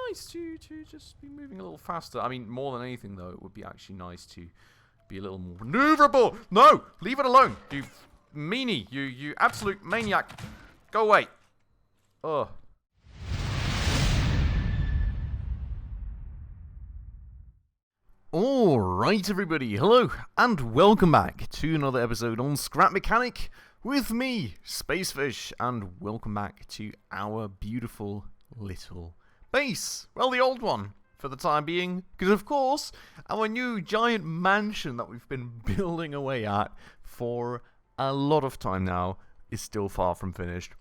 nice to just be moving a little faster. I mean, more than anything, though, it would be actually nice to be a little more maneuverable. No! Leave it alone! You meanie! You absolute maniac! Go away! Ugh. Alright, everybody. Hello, and welcome back to another episode on Scrap Mechanic with me, Spacefish, and welcome back to our beautiful little base. Well, the old one, for the time being, because of course, our new giant mansion that we've been building away at for a lot of time now is still far from finished.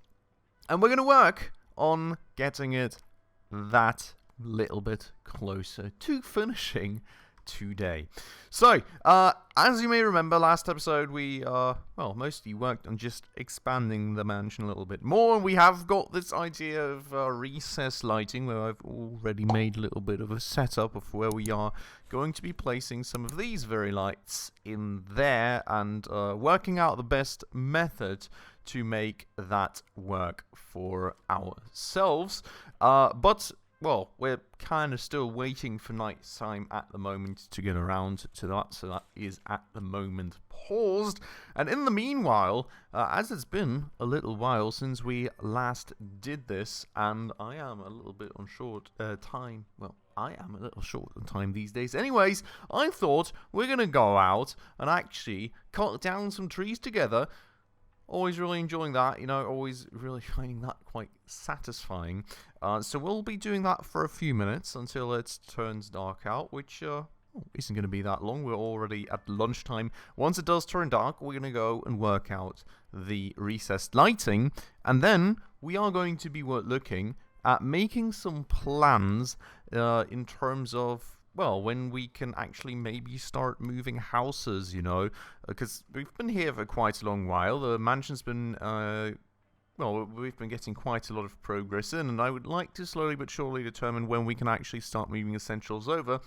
And we're going to work on getting it that little bit closer to finishing today. So, as you may remember, last episode we, mostly worked on just expanding the mansion a little bit more. We have got this idea of recessed lighting, where I've already made a little bit of a setup of where we are going to be placing some of these very lights in there, and working out the best method to make that work for ourselves. Well, we're kind of still waiting for night time at the moment to get around to that, so that is at the moment paused. And in the meanwhile, as it's been a little while since we last did this, and I am a little bit on short time, well, I am a little short on time these days. Anyways, I thought we're going to go out and actually cut down some trees together. Always really enjoying that, you know, always really finding that quite satisfying. So we'll be doing that for a few minutes until it turns dark out, which isn't going to be that long. We're already at lunchtime. Once it does turn dark, we're going to go and work out the recessed lighting. And then we are going to be looking at making some plans in terms of, well, when we can actually maybe start moving houses, you know, because we've been here for quite a long while. The mansion's been, we've been getting quite a lot of progress in, and I would like to slowly but surely determine when we can actually start moving essentials over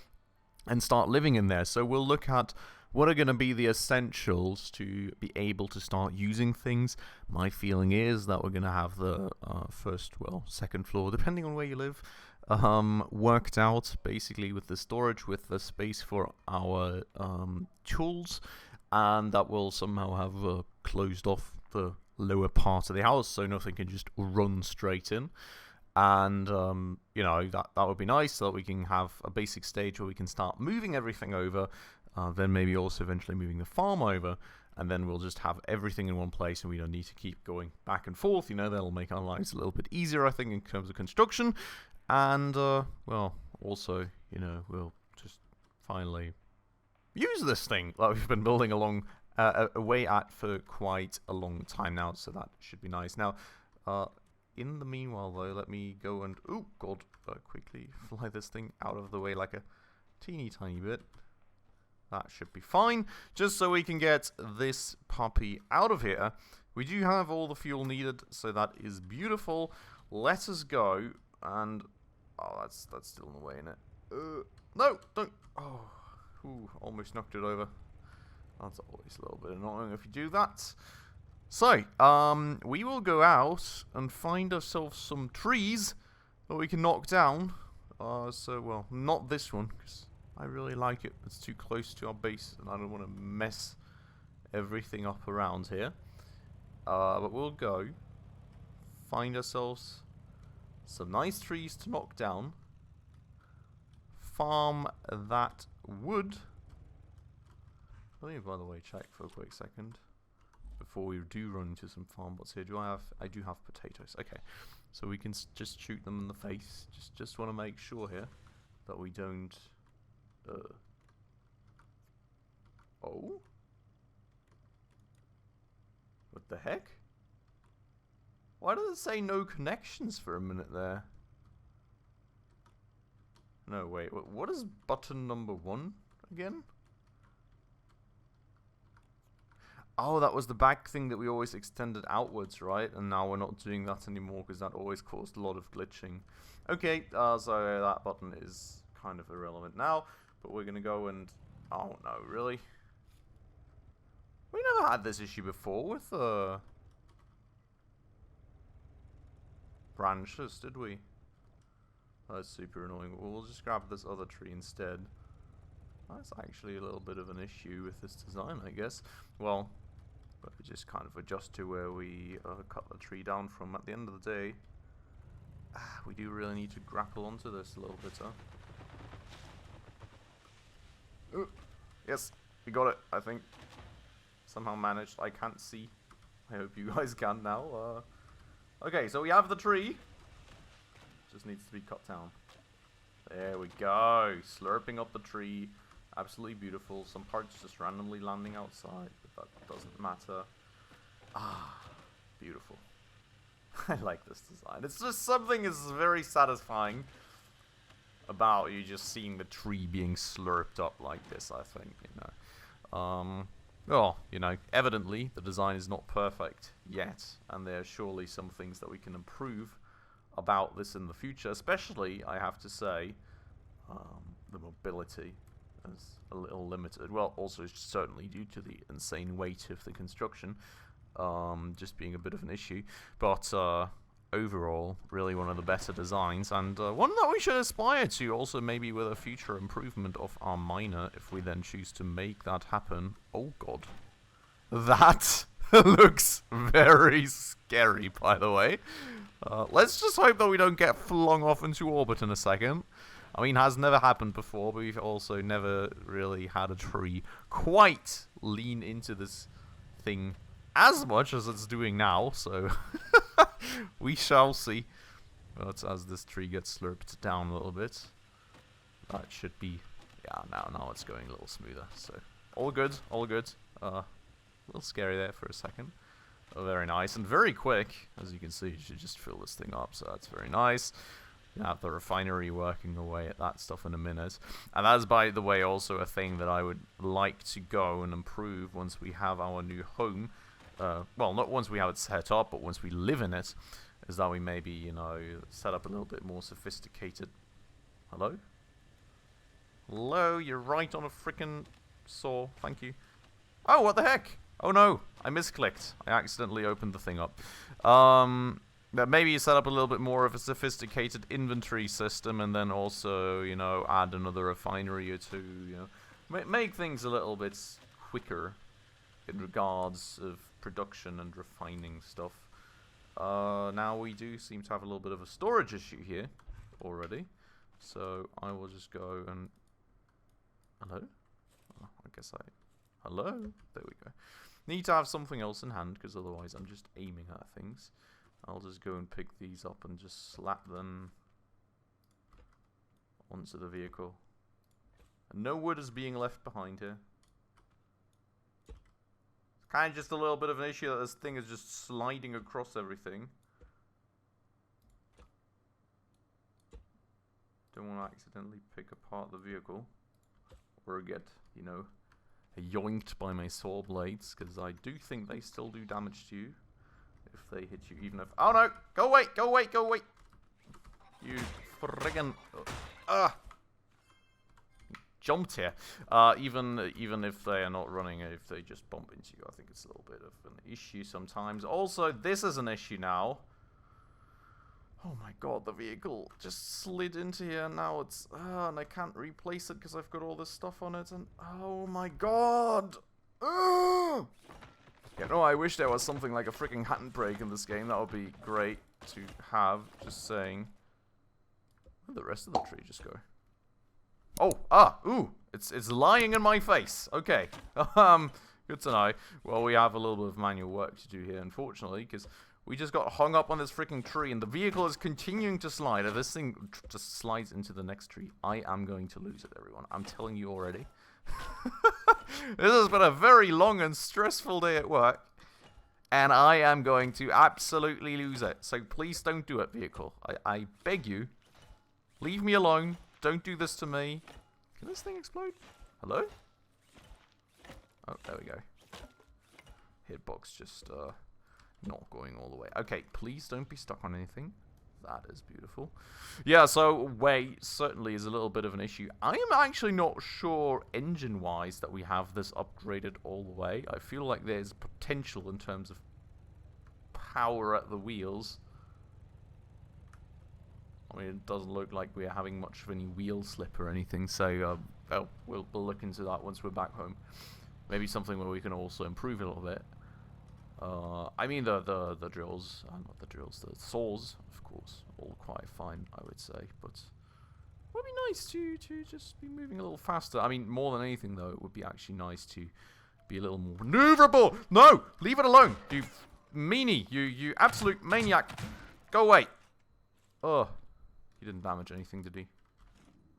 and start living in there. So we'll look at what are going to be the essentials to be able to start using things. My feeling is that we're going to have the second floor, depending on where you live, worked out, basically with the storage, with the space for our tools, and that will somehow have closed off the lower part of the house so nothing can just run straight in. And you know, that would be nice, so that we can have a basic stage where we can start moving everything over, then maybe also eventually moving the farm over, and then we'll just have everything in one place and we don't need to keep going back and forth. You know, that'll make our lives a little bit easier, I think, in terms of construction. And, well, also, you know, we'll just finally use this thing that we've been building away at for quite a long time now, so that should be nice. Now, in the meanwhile, though, let me go and, quickly fly this thing out of the way like a teeny tiny bit. That should be fine, just so we can get this puppy out of here. We do have all the fuel needed, so that is beautiful. Let us go, and... oh, that's still in the way, innit? No, don't. Oh, almost knocked it over. That's always a little bit annoying if you do that. So, we will go out and find ourselves some trees that we can knock down. Well, not this one, because I really like it. It's too close to our base, and I don't want to mess everything up around here. But we'll go find ourselves some nice trees to knock down. Farm that wood. Let me, by the way, check for a quick second before we do run into some farm bots here. I do have potatoes. Okay, so we can just shoot them in the face. Just want to make sure here that we don't. Oh, what the heck? Why does it say no connections for a minute there? No, wait, what is button number 1 again? Oh, that was the back thing that we always extended outwards, right? And now we're not doing that anymore because that always caused a lot of glitching. Okay, so that button is kind of irrelevant now, but we're gonna go and... oh no, really? We never had this issue before with branches, did we? That's super annoying. We'll just grab this other tree instead. That's actually a little bit of an issue with this design, I guess. Well, but we just kind of adjust to where we cut the tree down from. At the end of the day, we do really need to grapple onto this a little bit, huh? Yes, we got it, I think. Somehow managed. I can't see. I hope you guys can now. Okay, so we have the tree. Just needs to be cut down. There we go. Slurping up the tree. Absolutely beautiful. Some parts just randomly landing outside, but that doesn't matter. Ah, beautiful. I like this design. It's just something is very satisfying about you just seeing the tree being slurped up like this, I think, you know. Well, you know, evidently the design is not perfect yet, and there are surely some things that we can improve about this in the future, especially, I have to say, the mobility is a little limited. Well, also certainly due to the insane weight of the construction, just being a bit of an issue, but overall, really one of the better designs, and one that we should aspire to, also maybe with a future improvement of our miner, if we then choose to make that happen. Oh god. That looks very scary, by the way. Let's just hope that we don't get flung off into orbit in a second. I mean, has never happened before, but we've also never really had a tree quite lean into this thing as much as it's doing now, so we shall see. But as this tree gets slurped down a little bit, that should be, yeah, now it's going a little smoother, so all good, all good. A little scary there for a second. Oh, very nice, and very quick, as you can see. You should just fill this thing up, so that's very nice. You have the refinery working away at that stuff in a minute. And that's, by the way, also a thing that I would like to go and improve once we have our new home. Well, not once we have it set up, but once we live in it, is that we maybe, you know, set up a little bit more sophisticated. Hello? Hello, you're right on a frickin' saw. Thank you. Oh, what the heck? Oh no, I misclicked. I accidentally opened the thing up. That maybe you set up a little bit more of a sophisticated inventory system, and then also, you know, add another refinery or two, you know, make things a little bit quicker in regards of production and refining stuff. Now we do seem to have a little bit of a storage issue here already, so I will just go and... Hello? Oh, I guess Hello? There we go. Need to have something else in hand, because otherwise I'm just aiming at things. I'll just go and pick these up and just slap them onto the vehicle. And no wood is being left behind here. It's kind of just a little bit of an issue that this thing is just sliding across everything. Don't want to accidentally pick apart the vehicle. Or get, you know, yoinked by my saw blades, because I do think they still do damage to you if they hit you, even if... Oh no! Go away! Go away! Go away! You friggin... Jumped here. Even if they are not running, if they just bump into you, I think it's a little bit of an issue sometimes. Also, this is an issue now. Oh my god, the vehicle just slid into here, and now it's... and I can't replace it because I've got all this stuff on it, and... Oh my god! Yeah, no, I wish there was something like a freaking handbrake in this game. That would be great to have, just saying. Where'd the rest of the tree just go? Oh, ooh! It's lying in my face. Okay. Good to know. Well, we have a little bit of manual work to do here, unfortunately, because... We just got hung up on this freaking tree, and the vehicle is continuing to slide. If this thing just slides into the next tree, I am going to lose it, everyone. I'm telling you already. This has been a very long and stressful day at work, and I am going to absolutely lose it. So please don't do it, vehicle. I beg you. Leave me alone. Don't do this to me. Can this thing explode? Hello? Oh, there we go. Hitbox just, not going all the way. Okay, please don't be stuck on anything. That is beautiful. Yeah, so weight certainly is a little bit of an issue. I am actually not sure engine-wise that we have this upgraded all the way. I feel like there's potential in terms of power at the wheels. I mean, it doesn't look like we're having much of any wheel slip or anything, so well, we'll look into that once we're back home. Maybe something where we can also improve a little bit. I mean the drills, not the drills, the saws, of course, all quite fine, I would say, but it would be nice to just be moving a little faster. I mean, more than anything, though, it would be actually nice to be a little more maneuverable. No! Leave it alone, you meanie, you absolute maniac. Go away. Ugh. He didn't damage anything, did he?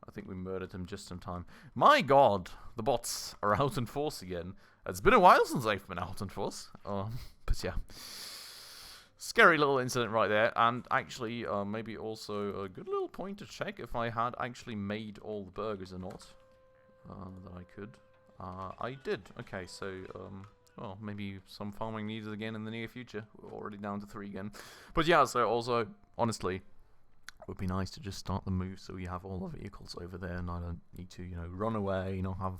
I think we murdered him just in time. My god, the bots are out in force again. It's been a while since they've been out in force. But yeah. Scary little incident right there. And actually, maybe also a good little point to check if I had actually made all the burgers or not. That I could. I did. Okay, so, well, maybe some farming needed again in the near future. We're already down to 3 again. But yeah, so also, honestly, it would be nice to just start the move so we have all the vehicles over there and I don't need to, you know, run away, you know, have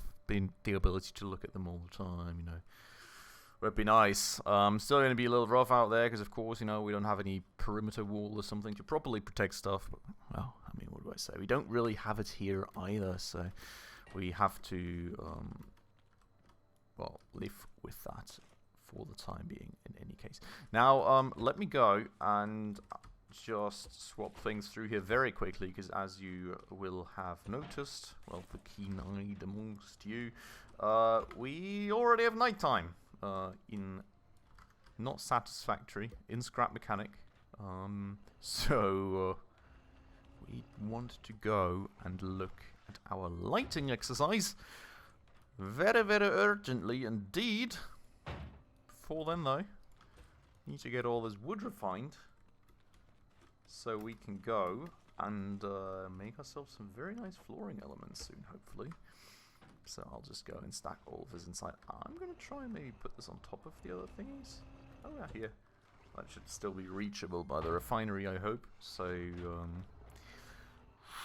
the ability to look at them all the time, you know. It would be nice. Still going to be a little rough out there because, of course, you know, we don't have any perimeter wall or something to properly protect stuff. But, well, I mean, what do I say? We don't really have it here either, so we have to, well, live with that for the time being in any case. Now, let me go and just swap things through here very quickly, because as you will have noticed, well, the keen-eyed amongst you, we already have nighttime in not satisfactory in scrap mechanic, so we want to go and look at our lighting exercise very, very urgently indeed. Before then, though, need to get all this wood refined so we can go and make ourselves some very nice flooring elements soon, hopefully. So I'll just go and stack all of this inside. I'm going to try and maybe put this on top of the other thingies. Oh yeah, here. That should still be reachable by the refinery, I hope. So,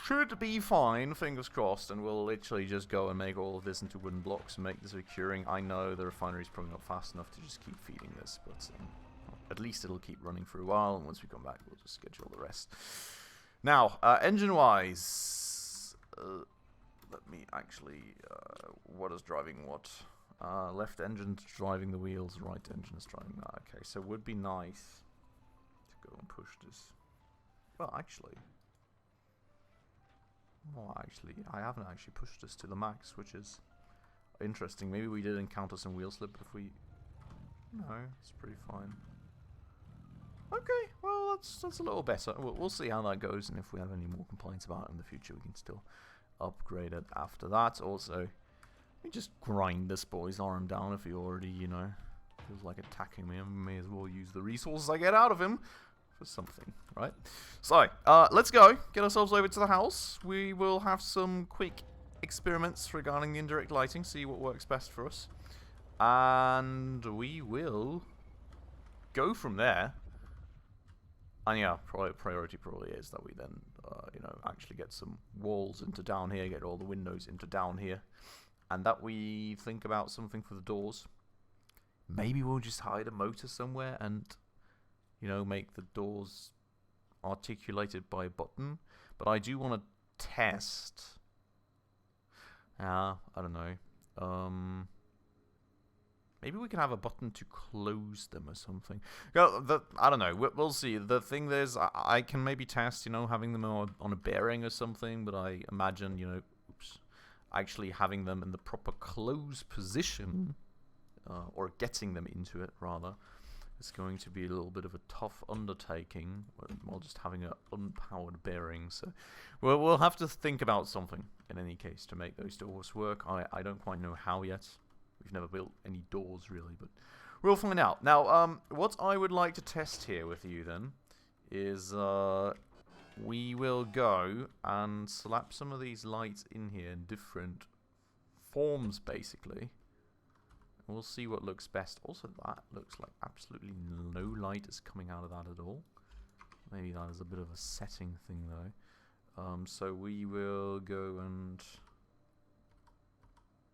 should be fine, fingers crossed, and we'll literally just go and make all of this into wooden blocks and make this recurring. I know the refinery's probably not fast enough to just keep feeding this, but at least it'll keep running for a while, and once we come back, we'll just schedule the rest. Now, engine-wise, let me actually, what is driving what? Left engine's driving the wheels, right engine is driving that. Okay, so it would be nice to go and push this. Well, actually, I haven't actually pushed this to the max, which is interesting. Maybe we did encounter some wheel slip, but if we... No, it's pretty fine. Okay, well, that's a little better. We'll see how that goes, and if we have any more complaints about it in the future, we can still upgrade it after that. Also, we just grind this boy's arm down if he already, you know, feels like attacking me. I may as well use the resources I get out of him for something, right? So, let's go. Get ourselves over to the house. We will have some quick experiments regarding the indirect lighting, see what works best for us. And we will go from there. And yeah, priority probably is that we then, you know, actually get some walls into down here, get all the windows into down here. And that we think about something for the doors. Maybe we'll just hide a motor somewhere and, you know, make the doors articulated by a button. But I do want to test. I don't know. Maybe we can have a button to close them or something. I don't know. We'll see. The thing is, I can maybe test, you know, having them on a bearing or something. But I imagine, you know, actually having them in the proper close position, or getting them into it, rather, is going to be a little bit of a tough undertaking while just having an unpowered bearing. So we'll have to think about something, in any case, to make those doors work. I don't quite know how yet. We've never built any doors, really, but we'll find out. Now, what I would like to test here with you, then, is we will go and slap some of these lights in here in different forms, basically. We'll see what looks best. Also, that looks like absolutely no light is coming out of that at all. Maybe that is a bit of a setting thing, though. So we will go and...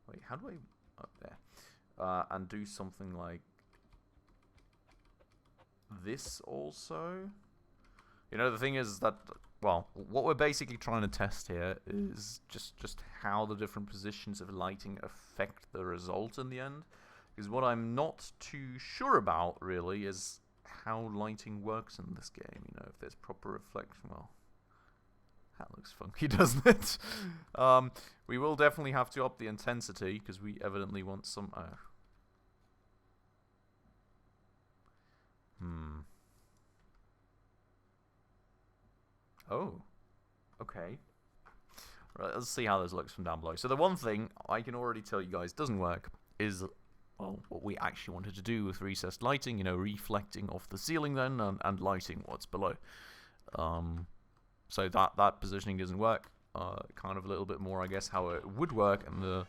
Wait, how do I... Up there. And do something like this also. You know, the thing is that, well, what we're basically trying to test here is just how the different positions of lighting affect the result in the end. Because what I'm not too sure about, really, is how lighting works in this game. You know, if there's proper reflection. Well, that looks funky, doesn't it? We will definitely have to up the intensity, because we evidently want some... Oh, okay. Right, let's see how this looks from down below. So the one thing I can already tell you guys doesn't work is, well, what we actually wanted to do with recessed lighting, you know, reflecting off the ceiling then and lighting what's below. So that positioning doesn't work. Kind of a little bit more, I guess, how it would work in the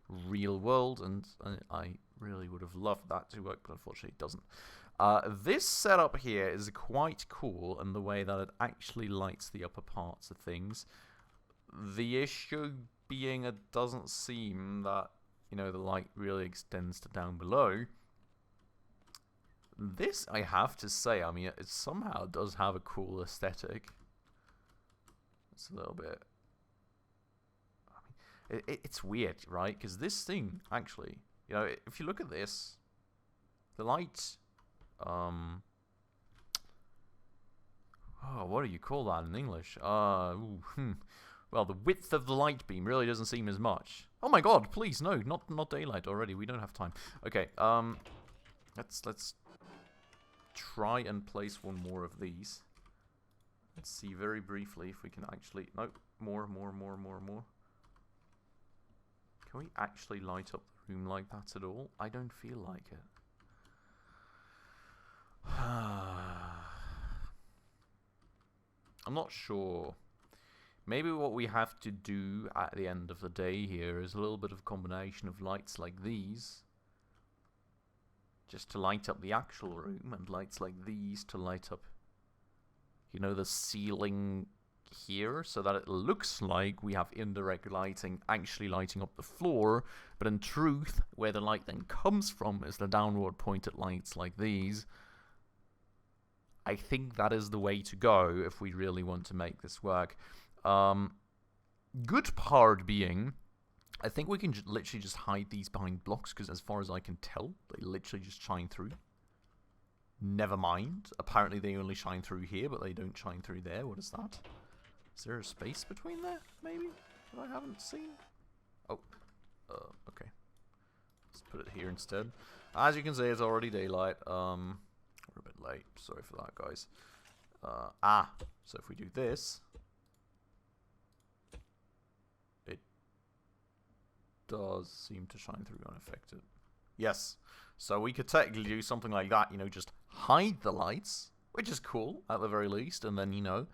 real world, and I really would have loved that to work, but unfortunately it doesn't. This setup here is quite cool in the way that it actually lights the upper parts of things. The issue being it doesn't seem that, you know, the light really extends to down below. This, I have to say, I mean, it somehow does have a cool aesthetic. It's a little bit... I mean, it's weird, right? Because this thing, actually, you know, if you look at this, the light... oh, what do you call that in English? Well, the width of the light beam really doesn't seem as much. Oh my god, please, no, not daylight already. We don't have time. Okay, let's try and place one more of these. Let's see very briefly if we can actually... No, more. Can we actually light up the room like that at all? I don't feel like it. I'm not sure. Maybe what we have to do at the end of the day here is a little bit of combination of lights like these, just to light up the actual room, and lights like these to light up, you know, the ceiling here, so that it looks like we have indirect lighting actually lighting up the floor, but in truth, where the light then comes from is the downward pointed lights like these. I think that is the way to go if we really want to make this work. Good part being, I think we can literally just hide these behind blocks, because as far as I can tell, they literally just shine through. Never mind. Apparently they only shine through here, but they don't shine through there. What is that? Is there a space between there, maybe? That I haven't seen? Oh. Okay. Let's put it here instead. As you can see, it's already daylight. We're a bit late. Sorry for that, guys. So if we do this, it does seem to shine through unaffected. Yes. So we could technically do something like that, you know, just hide the lights, which is cool, at the very least, and then, you know,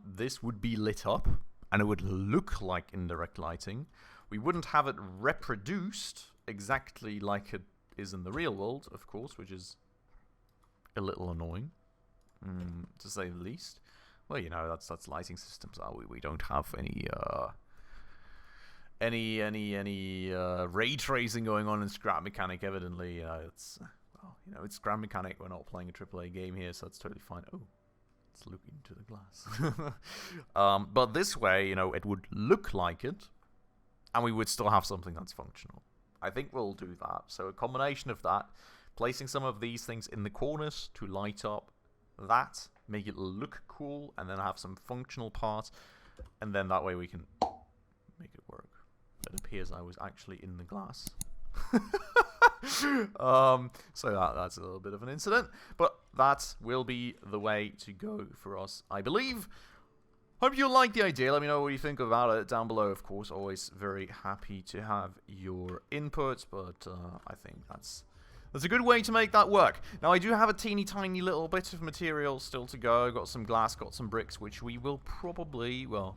this would be lit up, and it would look like indirect lighting. We wouldn't have it reproduced exactly like it is in the real world, of course, which is a little annoying, to say the least. Well, you know, that's lighting systems. We don't have any ray tracing going on in Scrap Mechanic. Evidently, it's well, you know, it's Scrap Mechanic. We're not playing a AAA game here, so that's totally fine. Oh, let's look into the glass. But this way, you know, it would look like it, and we would still have something that's functional. I think we'll do that. So a combination of that, placing some of these things in the corners to light up that, make it look cool, and then have some functional parts, and then that way we can make it work. It appears I was actually in the glass. So that's a little bit of an incident, but that will be the way to go for us, I believe. Hope you like the idea. Let me know what you think about it down below. Of course, always very happy to have your input, but I think that's a good way to make that work. Now, I do have a teeny tiny little bit of material still to go. Got some glass, got some bricks, which we will probably, well,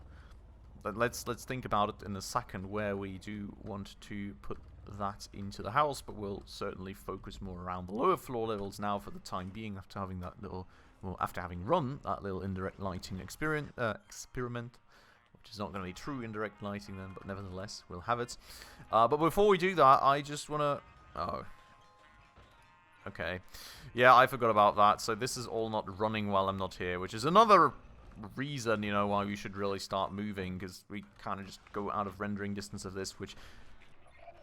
let's think about it in a second where we do want to put that into the house, but we'll certainly focus more around the lower floor levels now for the time being, after having that little, well, after having run that little indirect lighting experiment, which is not going to be true indirect lighting then, but nevertheless, we'll have it. But before we do that, I just want to... Oh. Okay. Yeah, I forgot about that. So this is all not running while I'm not here, which is another reason, you know, why we should really start moving, because we kind of just go out of rendering distance of this, which,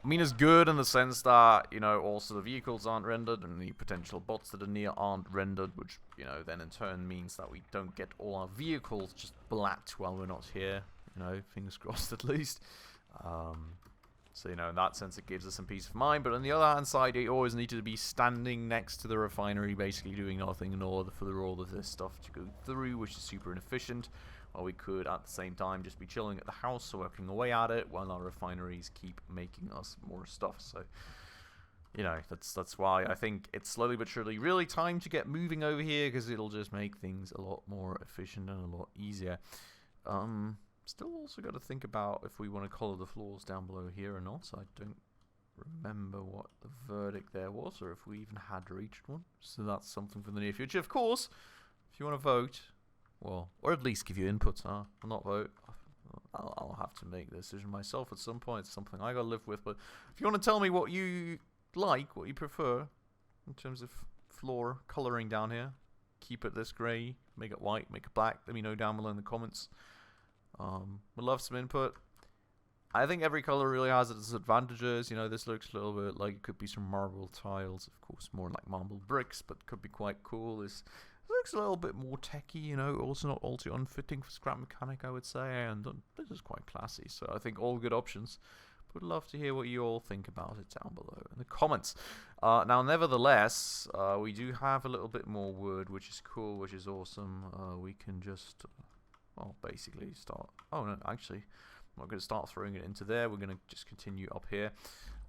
I mean, is good in the sense that, you know, also the vehicles aren't rendered, and the potential bots that are near aren't rendered, which, you know, then in turn means that we don't get all our vehicles just blacked while we're not here. You know, fingers crossed at least. So, you know, in that sense, it gives us some peace of mind. But on the other hand side, you always need to be standing next to the refinery, basically doing nothing in order for all of this stuff to go through, which is super inefficient. While we could, at the same time, just be chilling at the house, working away at it, while our refineries keep making us more stuff. So, you know, that's why I think it's slowly but surely really time to get moving over here, because it'll just make things a lot more efficient and a lot easier. Still also got to think about if we want to color the floors down below here or not. I don't remember what the verdict there was, or if we even had reached one. So that's something for the near future. Of course, if you want to vote, well, or at least give your input, I'll not vote. I'll have to make the decision myself at some point. It's something I gotta live with. But if you want to tell me what you like, what you prefer, in terms of floor coloring down here, keep it this grey, make it white, make it black, let me know down below in the comments. Would love some input. I think every color really has its advantages. You know, this looks a little bit like it could be some marble tiles. Of course, more like marble bricks, but could be quite cool. This looks a little bit more techy, you know, also not all too unfitting for scrap mechanic, I would say. And this is quite classy, so I think all good options. Would love to hear what you all think about it down below in the comments. Now, nevertheless, we do have a little bit more wood, which is cool, which is awesome. We can just... well, basically start... oh, no, actually, I'm not going to start throwing it into there. We're going to just continue up here.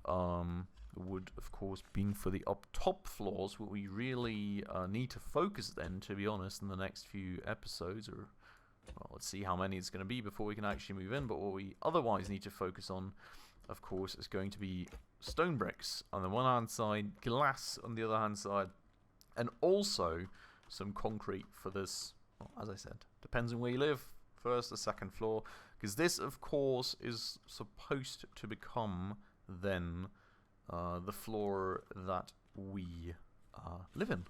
The wood, of course, being for the up top floors. What we really need to focus then, to be honest, in the next few episodes, or, well, let's see how many it's going to be before we can actually move in. But what we otherwise need to focus on, of course, is going to be stone bricks on the one hand side, glass on the other hand side, and also some concrete for this. Well, as I said, depends on where you live. First or second floor, because this, of course, is supposed to become then the floor that we live in.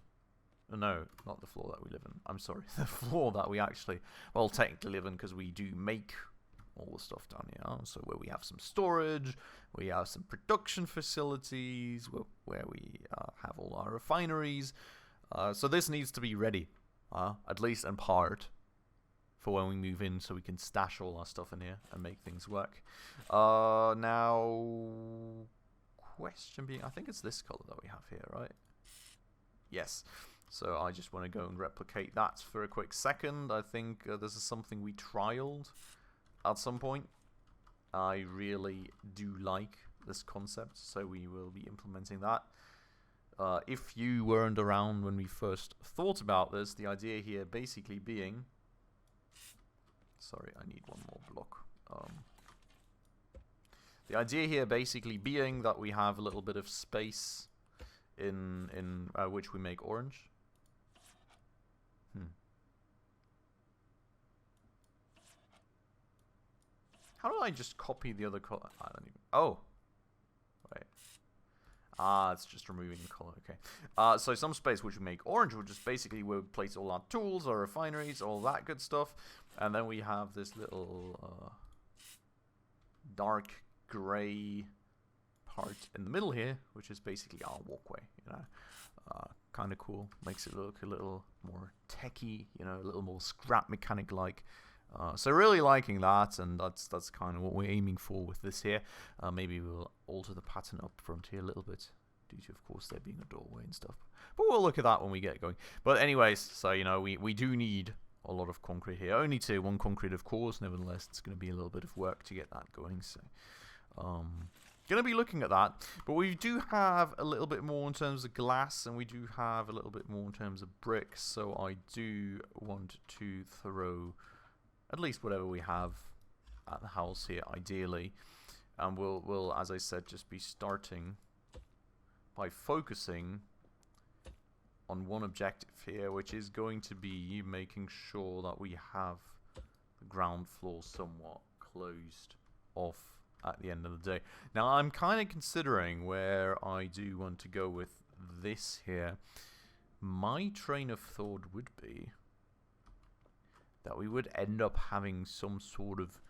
No, not the floor that we live in. I'm sorry, the floor that we actually, well, technically live in, because we do make all the stuff down here. So where we have some storage, we have some production facilities, where we have all our refineries. So this needs to be ready. At least in part, for when we move in, so we can stash all our stuff in here and make things work. Now, question being, I think it's this color that we have here, right? Yes. So I just want to go and replicate that for a quick second. I think this is something we trialed at some point. I really do like this concept, so we will be implementing that. If you weren't around when we first thought about this, the idea here basically being... sorry, I need one more block. The idea here basically being that we have a little bit of space in which we make orange. How do I just copy the other color? I don't even... oh! Wait. It's just removing the color, okay. So some space which we make orange, which is basically where we place all our tools, our refineries, all that good stuff. And then we have this little dark grey part in the middle here, which is basically our walkway, you know. Kind of cool. Makes it look a little more techy, you know, a little more scrap mechanic-like. So really liking that, and that's kind of what we're aiming for with this here. Maybe we'll alter the pattern up front here a little bit, due to, of course, there being a doorway and stuff. But we'll look at that when we get going. But anyways, so, you know, we do need a lot of concrete here. Only tier 1 concrete, of course. Nevertheless, it's going to be a little bit of work to get that going. So, going to be looking at that. But we do have a little bit more in terms of glass, and we do have a little bit more in terms of bricks. So I do want to throw at least whatever we have at the house here, ideally. And we'll, as I said, just be starting by focusing on one objective here, which is going to be making sure that we have the ground floor somewhat closed off at the end of the day. Now, I'm kind of considering where I do want to go with this here, my train of thought would be that we would end up having some sort of,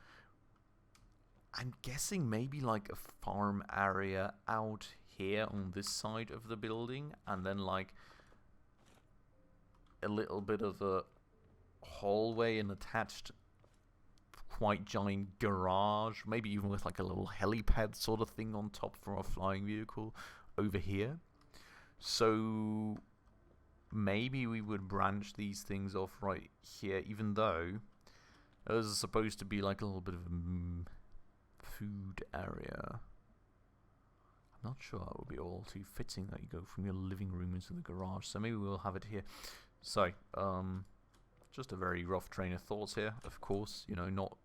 I'm guessing maybe like a farm area out here on this side of the building, and then like a little bit of a hallway and attached quite giant garage, maybe even with like a little helipad sort of thing on top for our flying vehicle over here. So maybe we would branch these things off right here, even though there's supposed to be like a little bit of a food area. I'm not sure it would be all too fitting that you go from your living room into the garage, so maybe we'll have it here. So, just a very rough train of thoughts here, of course, you know, not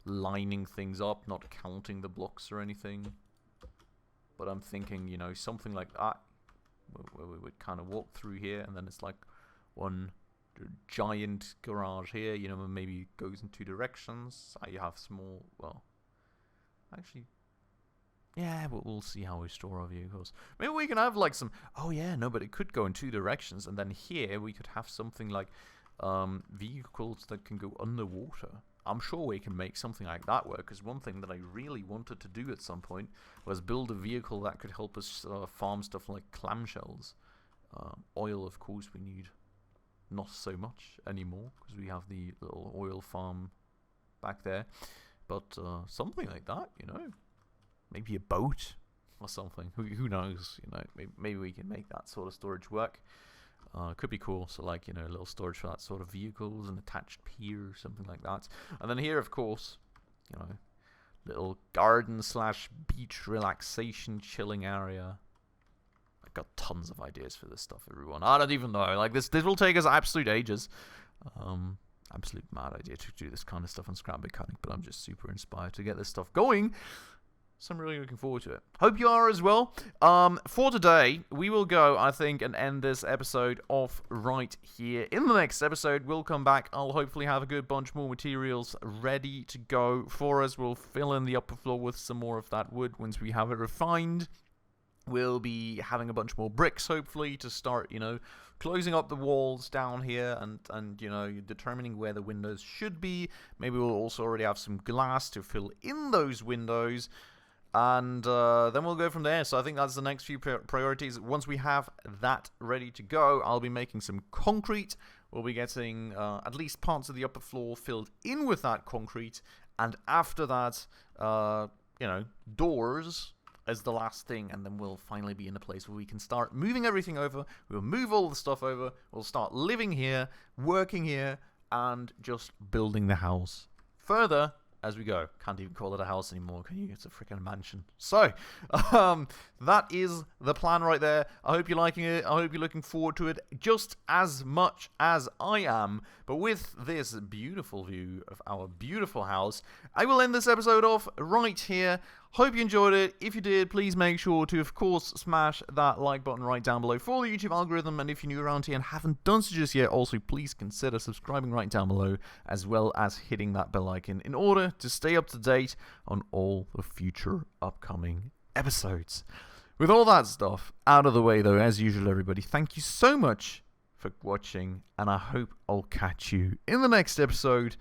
lining things up, not counting the blocks or anything. But I'm thinking, you know, something like that, where we would kind of walk through here, and then it's like one giant garage here, you know, maybe it goes in two directions. You have small, well, actually, yeah, but we'll see how we store our vehicles. Maybe we can have like some, oh yeah, no, but it could go in two directions, and then here we could have something like vehicles that can go underwater. I'm sure we can make something like that work, because one thing that I really wanted to do at some point was build a vehicle that could help us farm stuff like clamshells. Oil, of course, we need not so much anymore, because we have the little oil farm back there. But something like that, you know, maybe a boat or something. Who knows? You know, maybe we can make that sort of storage work. Could be cool. So like, you know, a little storage for that sort of vehicles, an attached pier, something like that. And then here, of course, you know, little garden / beach relaxation chilling area. I've got tons of ideas for this stuff, everyone. I don't even know. Like this will take us absolute ages. Absolute mad idea to do this kind of stuff on Scrap Mechanic, but I'm just super inspired to get this stuff going. So I'm really looking forward to it. Hope you are as well. For today, we will go, I think, and end this episode off right here. In the next episode, we'll come back. I'll hopefully have a good bunch more materials ready to go for us. We'll fill in the upper floor with some more of that wood once we have it refined. We'll be having a bunch more bricks, hopefully, to start, you know, closing up the walls down here and you know, determining where the windows should be. Maybe we'll also already have some glass to fill in those windows. And then we'll go from there. So I think that's the next few priorities. Once we have that ready to go, I'll be making some concrete. We'll be getting at least parts of the upper floor filled in with that concrete. And after that, you know, doors as the last thing. And then we'll finally be in a place where we can start moving everything over. We'll move all the stuff over. We'll start living here, working here, and just building the house further as we go. Can't even call it a house anymore, can you? It's a freaking mansion. So, that is the plan right there. I hope you're liking it. I hope you're looking forward to it just as much as I am. But with this beautiful view of our beautiful house, I will end this episode off right here. Hope you enjoyed it. If you did, please make sure to, of course, smash that like button right down below for the YouTube algorithm. And if you're new around here and haven't done so just yet, also please consider subscribing right down below, as well as hitting that bell icon in order to stay up to date on all the future upcoming episodes. With all that stuff out of the way, though, as usual, everybody, thank you so much for watching, and I hope I'll catch you in the next episode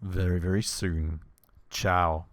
very, very soon. Ciao.